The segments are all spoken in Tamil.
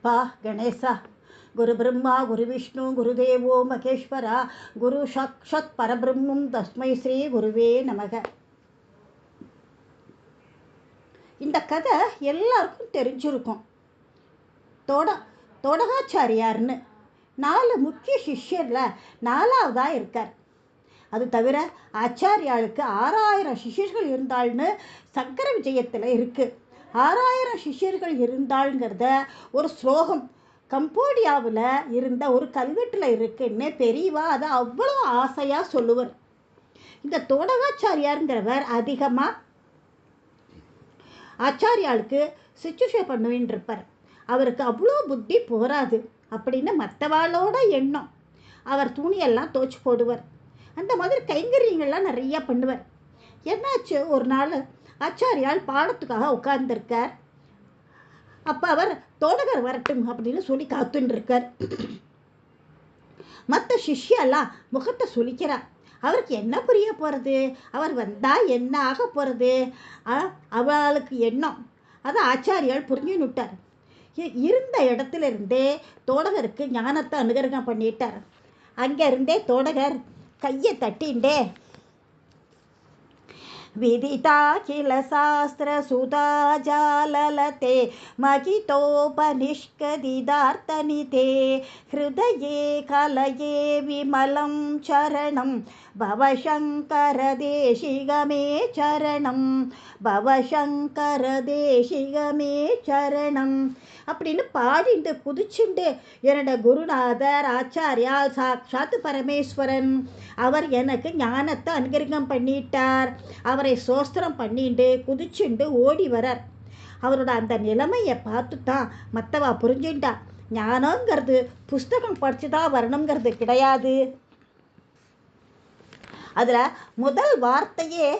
பா கணேசா. குரு பிரம்மா குரு விஷ்ணு குருதேவோ மகேஸ்வரா குரு சாக்ஷாத் பரபிரம்மம் தஸ்மை ஸ்ரீ குருவே நமக. இந்த கதை எல்லாருக்கும் தெரிஞ்சிருக்கும். தோடகாச்சாரியார்னு 4 முக்கிய சிஷ்யர்ல 4வதா இருக்கார். அது தவிர ஆச்சாரியாளுக்கு 6000 சிஷ்யர்கள் இருந்தாள்னு சங்கர விஜயத்தில் இருக்கு. 6000 சிஷ்யர்கள் இருந்தாள்ங்கிறத ஒரு ஸ்லோகம் கம்போடியாவில் இருந்த ஒரு கல்வெட்டில் இருக்குன்னு பெரியவா அதை அவ்வளோ ஆசையாக சொல்லுவர். இந்த தோடகாச்சாரியாருங்கிறவர் அதிகமாக ஆச்சாரியாளுக்கு சிச்சுஷை பண்ணுவேன் இருப்பார். அவருக்கு அவ்வளோ புத்தி போராது அப்படின்னு மற்றவாளோட எண்ணம். அவர் துணியெல்லாம் தோச்சு போடுவார். அந்த மாதிரி கைங்கரியங்கள்லாம் நிறைய பண்ணுவார். என்னாச்சு, ஒரு நாள் ஆச்சாரியால் பாடத்துக்காக உட்கார்ந்துருக்கார். அப்போ அவர் தோடகர் வரட்டும் அப்படின்னு சொல்லி காத்துன்னு இருக்கார். மற்ற சிஷ்யெல்லாம் முகத்தை சுளிக்கிறார். அவருக்கு என்ன புரிய போகிறது, அவர் வந்தால் என்ன ஆக போகிறது, அவளுக்கு எண்ணம். அதை ஆச்சாரியால் புரிஞ்சுன்னுட்டார். இருந்த இடத்துல இருந்தே தோடகருக்கு ஞானத்தை அனுகிரகம் பண்ணிட்டார். அங்கே இருந்தே தோடகர் கையை தட்டிண்டே விதிதாகில சாஸ்திர சுதாஜாலலதே மகிதோபனிஷ்கதிதார்த்தனிதே ஹிருதயே கலயே விமலம் சரணம் பவசங்கர தேசிகமே சரணம் பவசங்கர தேசிகமே சரணம் அப்படின்னு பாடிண்டு குதிச்சுண்டு என்னோட குருநாதர் ஆச்சாரியால் சாக்ஷாத் பரமேஸ்வரன் அவர் எனக்கு ஞானத்தை அனுகிரகம் பண்ணிட்டார். அவரை சோஸ்திரம் பண்ணிண்டு குதிச்சுண்டு ஓடி வரார். அவரோட அந்த நிலைமையை பார்த்து தான் மற்றவா புரிஞ்சுட்டா. ஞானங்கிறது புஸ்தகம் படிச்சுதான் வரணுங்கிறது கிடையாது. அதில் முதல் வார்த்தையே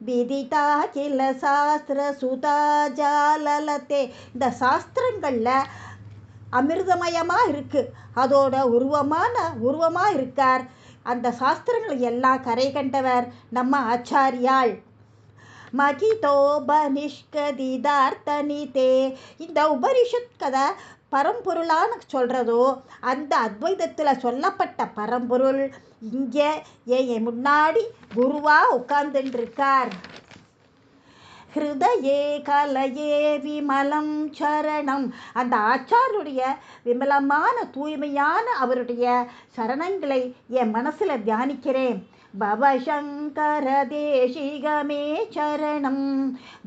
விதிதா கில சாஸ்திர சுதாஜாலலதே. இந்த சாஸ்திரங்களில் அமிர்தமயமாக இருக்குது. அதோட உருவமாக இருக்கார். அந்த சாஸ்திரங்களை எல்லாம் கரை கண்டவர் நம்ம ஆச்சாரியாள். மகிதோபனிஷ்கதிதார்த்தனிதே. இந்த உபனிஷத் கதை பரம்பொருளான்னு சொல்கிறதோ அந்த அத்வைதத்தில் சொல்லப்பட்ட பரம்பொருள் இங்கே என் முன்னாடி குருவாக உட்கார்ந்துருக்கார். ஹிருதயே கலயே விமலம் சரணம். அந்த ஆச்சாருடைய விமலமான தூய்மையான அவருடைய சரணங்களை என் மனசில் தியானிக்கிறேன். பவசங்கர தேசிகமே சரணம்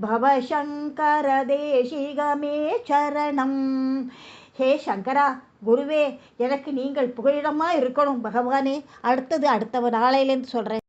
பவசங்கர தேசிகமே சரணம். ஹே சங்கரா, குருவே, எனக்கு நீங்கள் புகழிடமாக இருக்கணும் பகவானே. அடுத்த நாளையிலேருந்து சொல்கிறேன்.